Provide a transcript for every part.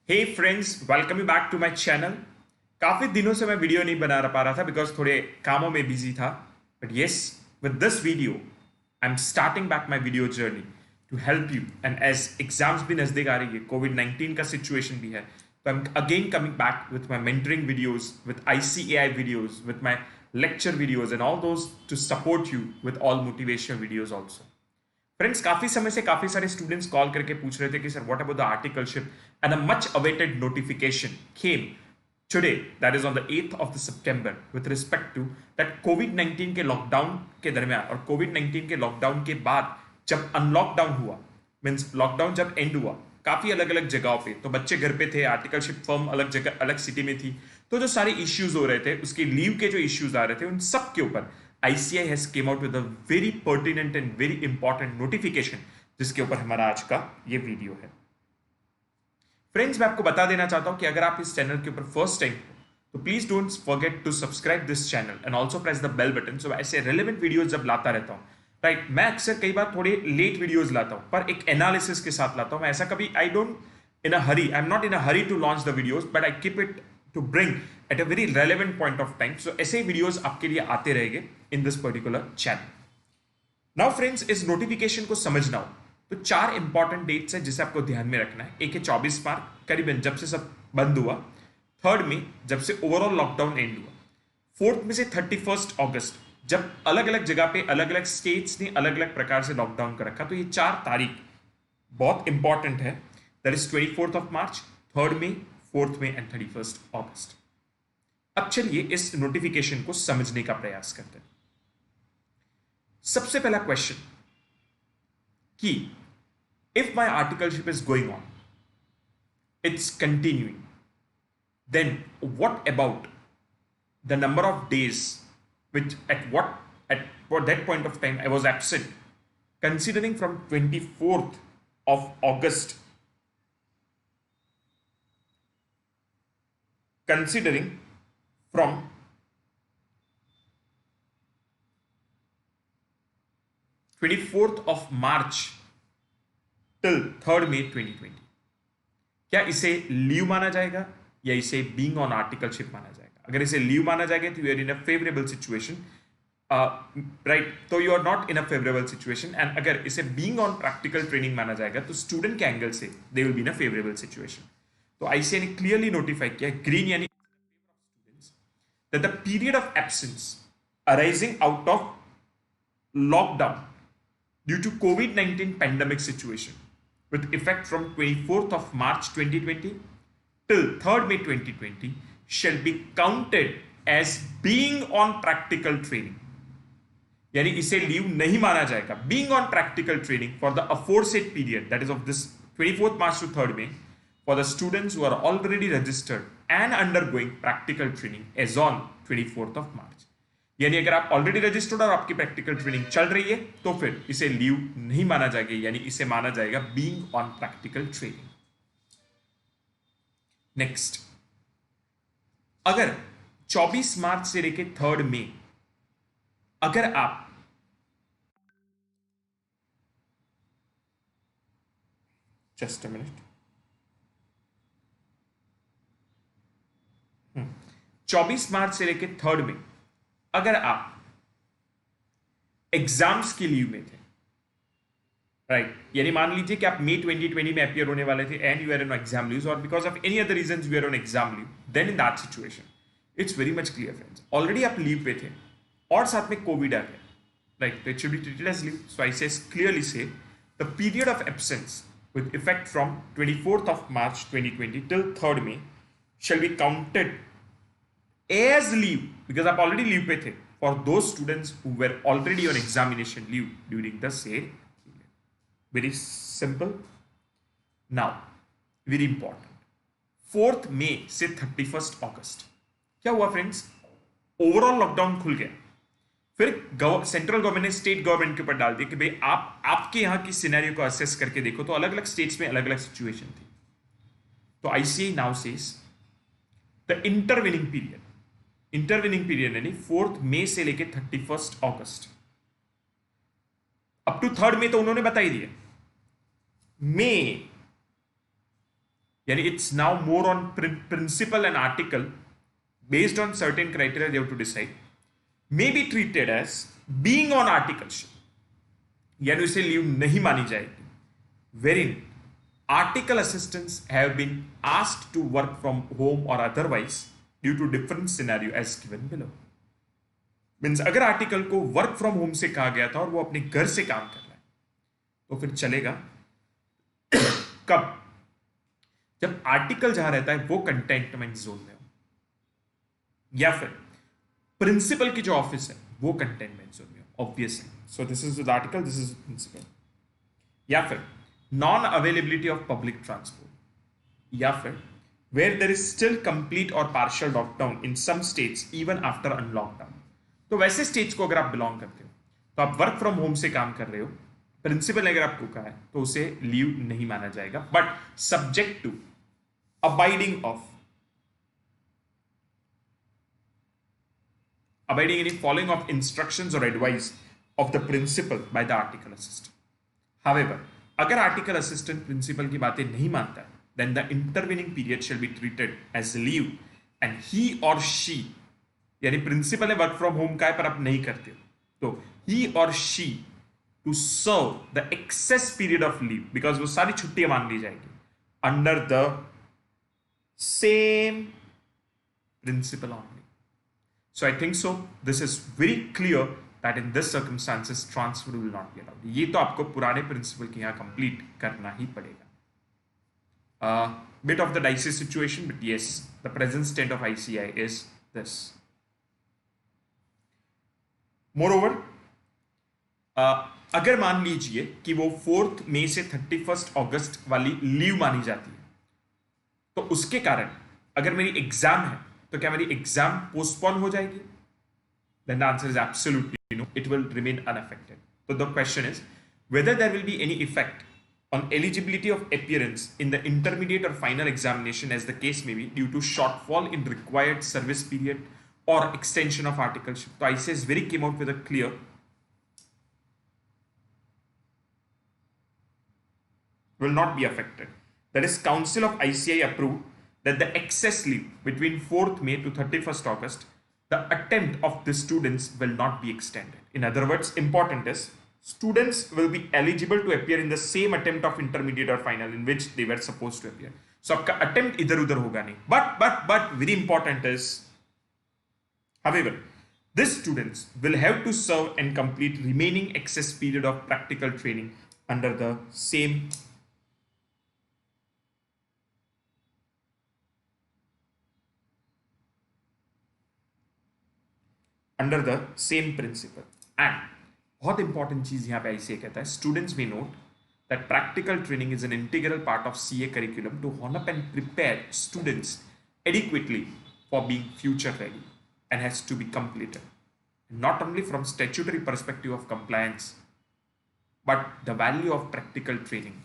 Hey friends, welcome you back to my channel. काफी दिनों से मैं वीडियो नहीं बना पा रहा था बिकॉज थोड़े कामों में बिजी था। But yes, with this video I am starting back my video journey to help you. And as exams भी नजदीक आ रही है, कोविड-19 का सिचुएशन भी है, तो I am again coming back with my mentoring videos, with ICAI videos, with my lecture videos and all those to support you with all motivational videos also. Friends, काफी समय से काफी सारे स्टूडेंट्स कॉल करके पूछ रहे थे कि sir what about the articleship, and a much awaited notification came today, that is on the 8th of the September, with respect to that कोविड-19 के लॉकडाउन के दरमियान और कोविड-19 के लॉकडाउन के बाद जब अनलॉकडाउन हुआ, मींस लॉकडाउन जब एंड हुआ, काफी अलग अलग जगहों पे तो बच्चे घर पे थे, आर्टिकलशिप फर्म अलग जगह अलग सिटी में थी, तो जो सारे इश्यूज हो रहे थे, उसके लीव के जो इश्यूज आ रहे थे, उन सब के ऊपर ICAI has came out with a very pertinent and very important notification, जिसके ऊपर हमारा आज का ये वीडियो है। फ्रेंड्स, मैं आपको बता देना चाहता हूं कि अगर आप इस चैनल के ऊपर फर्स्ट टाइम तो please don't forget to subscribe this channel and also press the bell button. So ऐसे रेलेवेंट वीडियोज जब लाता रहता हूं, राइट, मैं अक्सर कई बार थोड़े लेट वीडियोज लाता हूं पर एक एनालिसिस के साथ लाता हूं। मैं ऐसा कभी I don't in a hurry, I am not in a hurry to launch the videos, but I keep it to bring at a very relevant point of time. So ऐसे वीडियोज आपके लिए आते रहेंगे in this particular channel. Now friends, इस notification को समझना हो तो 4 इंपॉर्टेंट डेट्स है जिसे आपको ध्यान में रखना है। एक है 24 मार्च, करीबन जब से सब बंद हुआ। 3rd में जब से ओवरऑल लॉकडाउन एंड हुआ। 4th में से 31st अगस्त, जब अलग अलग जगह पे अलग अलग स्टेट्स ने अलग अलग प्रकार से लॉकडाउन कर रखा। तो ये 4 तारीख बहुत इंपॉर्टेंट है। That is 24th of March, 3rd में, 4th में एंड 31st अगस्त। अब चलिए इस नोटिफिकेशन को समझने का प्रयास करते हैं। सबसे पहला क्वेश्चन कि if my articleship is going on, it's continuing, then what about the number of days which at that point of time I was absent, considering from 24th of August, considering from 24th of March till 3rd May 2020, क्या इसे leave माना जाएगा या इसे being on articleship माना जाएगा? अगर इसे लीव माना जाएगा तो you are in a favourable situation, right, तो you are not in a favourable situation. And अगर इसे बीइंग ऑन प्रैक्टिकल ट्रेनिंग माना जाएगा तो स्टूडेंट के एंगल से they will be in a favourable situation. तो ICAI ने क्लियरली नोटिफाई किया, ग्रीन यानी that the period of absence arising out of lockdown due to COVID-19 pandemic situation with effect from 24th of March 2020 till 3rd May 2020 shall be counted as being on practical training। यानी इसे leave नहीं माना जाएगा, being on practical training for the aforesaid period, that is of this 24th March to 3rd May, for the students who are already registered and undergoing practical training as on 24th of March। यानी अगर आप already registered और आपकी practical training चल रही है तो फिर इसे लीव नहीं माना जाएगा, यानी इसे माना जाएगा being on practical training. Next, अगर 24 मार्च से लेके 3rd मई अगर आप जस्ट अ मिनट 24 मार्च से लेके 3rd मई अगर आप एग्जाम्स की लीव में थे, राइट, यानी मान लीजिए कि आप मई 2020 में अपियर होने वाले थे and you are on exam leave, और because of any other reason you are on exam leave, then in that situation it's very much clear friends, already आप लीव पे थे और साथ में कोविड आ गया, राइट, तो it should be treated as leave. So I say clearly say the period of absence with effect from 24th of March 2020 till 3rd May shall be counted as leave, because आप already leave पे थे, for those students who were already on examination leave during the same period। Very simple। Now very important, 4th May से 31st August क्या हुआ friends? Overall lockdown खुल गया। फिर central government ने स्टेट गवर्नमेंट के ऊपर डाल दिया कि भाई आप आपके यहां की सिनेरियो को असेस करके देखो, तो अलग अलग स्टेट्स में अलग अलग सिचुएशन थी। तो ICAI now says the intervening period यानी 4th मई से लेके 31st August up to 3rd मई तो उन्होंने बता ही दिया। मई यानी it's now more on principle and article based on certain criteria they have to decide, may be treated as being on articleship, यानी उसे लीव नहीं मानी जाएगी, wherein article assistants have been asked to work from home or otherwise due to different scenario as given below. Means अगर article को work from home से कहा गया था और वो अपने घर से काम कर रहा है तो फिर चलेगा कब? जब आर्टिकल जहां रहता है वो कंटेनमेंट जोन में हो, या फिर प्रिंसिपल की जो ऑफिस है वो कंटेनमेंट जोन में हो, obviously. So this is the article, this is principal. या फिर non availability of public transport, या फिर where there is still complete और partial lockdown in some states even after unlockdown. तो वैसे स्टेट्स को अगर आप बिलोंग करते हो तो आप वर्क फ्रॉम होम से काम कर रहे हो, प्रिंसिपल ने अगर आपको कहा है तो उसे लीव नहीं माना जाएगा, but subject to abiding any following of instructions or advice of the principal by the article assistant. However, अगर आर्टिकल असिस्टेंट प्रिंसिपल की बातें नहीं मानता है, then the intervening period shall be treated as leave and he or she, यानी principal है work from home का है पर आप नहीं करते हो, तो he or she to serve the excess period of leave, because वो सारी छुट्टियां मान ली जाएगी under the same principle only. So I think so this is very clear that in this circumstances transfer will not be allowed. ये तो आपको पुराने principal के यहाँ कंप्लीट करना ही पड़ेगा. Bit of the dicey situation, but yes, the present state of ICI is this. Moreover, अगर मान लीजिए कि वो 4 मई से 31 अगस्त वाली लीव मानी जाती है, तो उसके कारण अगर मेरी एग्जाम है तो क्या मेरी एग्जाम पोस्टपोन हो जाएगी? Then the answer is absolutely no. It will remain unaffected. So the question is whether there will be any effect on eligibility of appearance in the intermediate or final examination, as the case may be, due to shortfall in required service period or extension of articleship. So ICS very came out with a clear will not be affected. That is, Council of ICI approved that the excess leave between 4th May to 31st August, the attempt of the students will not be extended. In other words, important is students will be eligible to appear in the same attempt of intermediate or final in which they were supposed to appear. So आपका attempt इधर उधर होगा नहीं. But very important is, however, these students will have to serve and complete remaining excess period of practical training under the same principle. And बहुत important चीज यहां पे ICA कहता है, students may note that practical training is an integral part of CA curriculum to hone up and prepare students adequately for being future ready and has to be completed not only from statutory perspective of compliance, but the value of practical training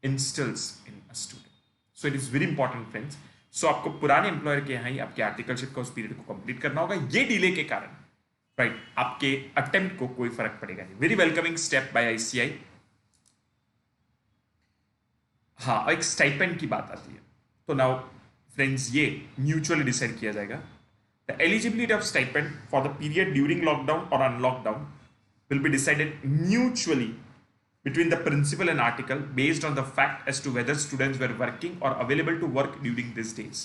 instills in a student. So it is very important, friends. सो आपको पुराने employer के यहाँ ही आपके articleship का उस period को complete करना होगा. ये डिले के कारण राइट आपके अटेम्प्ट को कोई फर्क पड़ेगा नहीं. Very welcoming step by ICI. हाँ, एक स्टाइपेंड की बात आती है तो नाउ फ्रेंड्स ये म्यूचुअली डिसाइड किया जाएगा. The eligibility of stipend for the period during lockdown और unlockdown will be decided mutually between the principal and article based on the fact as to whether students were working or available to work during these days.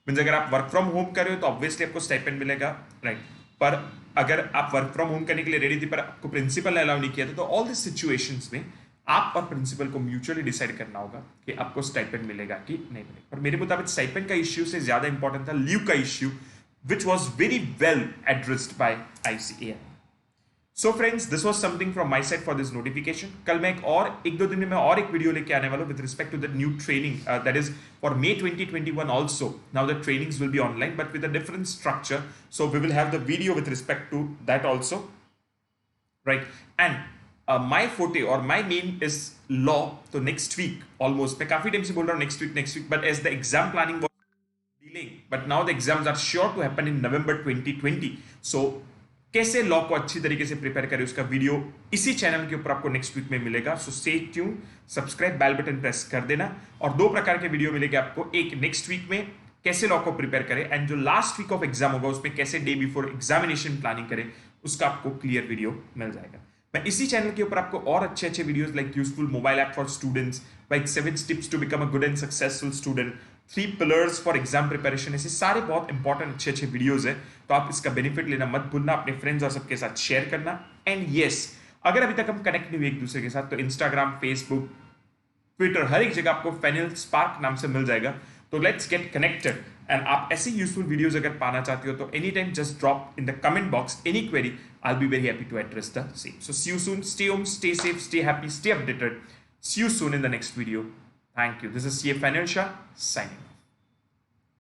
Means अगर आप work from home कर रहे हो तो obviously आपको stipend मिलेगा, right. पर अगर आप वर्क फ्रॉम होम करने के लिए रेडी थी पर आपको प्रिंसिपल ने अलाउ नहीं किया था, तो ऑल दिस सिचुएशंस में आप और प्रिंसिपल को म्यूचुअली डिसाइड करना होगा कि आपको स्टाइपेंड मिलेगा कि नहीं मिलेगा. पर मेरे मुताबिक स्टाइपेंड का इश्यू से ज्यादा इंपॉर्टेंट था लीव का issue, which was very well addressed by ICAI. So friends, this was something from my side for this notification. कल मैं एक दो दिन में मैं और एक वीडियो लेके आने वाला हूं with respect to the new training that is for May 2021 also. Now the trainings will be online but with a different structure, so we will have the video with respect to that also, right? And my forte or my main is law. So next week almost, मैं काफी time से बोल रहा हूँ next week, but as the exam planning was delaying, but now the exams are sure to happen in November 2020. So कैसे law को अच्छी तरीके से प्रिपेयर करें उसका वीडियो इसी चैनल के ऊपर आपको नेक्स्ट वीक में मिलेगा। So stay tuned, subscribe, bell button press कर देना। और 2 प्रकार के वीडियो मिलेंगे आपको, एक नेक्स्ट वीक में कैसे लॉ को प्रिपेयर करें, एंड जो लास्ट वीक ऑफ एग्जाम होगा उसमें कैसे डे बिफोर एग्जामिनेशन प्लानिंग करें, उसका आपको क्लियर वीडियो मिल जाएगा। मैं इसी चैनल के ऊपर आपको और अच्छे अच्छे videos like useful mobile app for students, like 7 tips to become a good and successful student, 3 pillars for exam preparation, ऐसे सारे बहुत इंपॉर्टेंट अच्छे अच्छे वीडियोस है। तो आप इसका बेनिफिट लेना मत भूलना, अपने फ्रेंड्स और सबके साथ शेयर करना। एंड यस, अगर अभी तक हम कनेक्ट नहीं हुए एक दूसरे के साथ तो इंस्टाग्राम, फेसबुक, ट्विटर, हर एक जगह आपको फेनिल स्पार्क नाम से मिल जाएगा। तो लेट्स गेट कनेक्टेड। एंड आप ऐसे यूजफुल वीडियोस अगर पाना चाहते हो तो any time just drop in the comment box any query, I will be very happy to address the same. So see you soon, stay home, stay safe, stay happy, stay updated. See you soon in the next video. Thank you. This is CA Financial signing.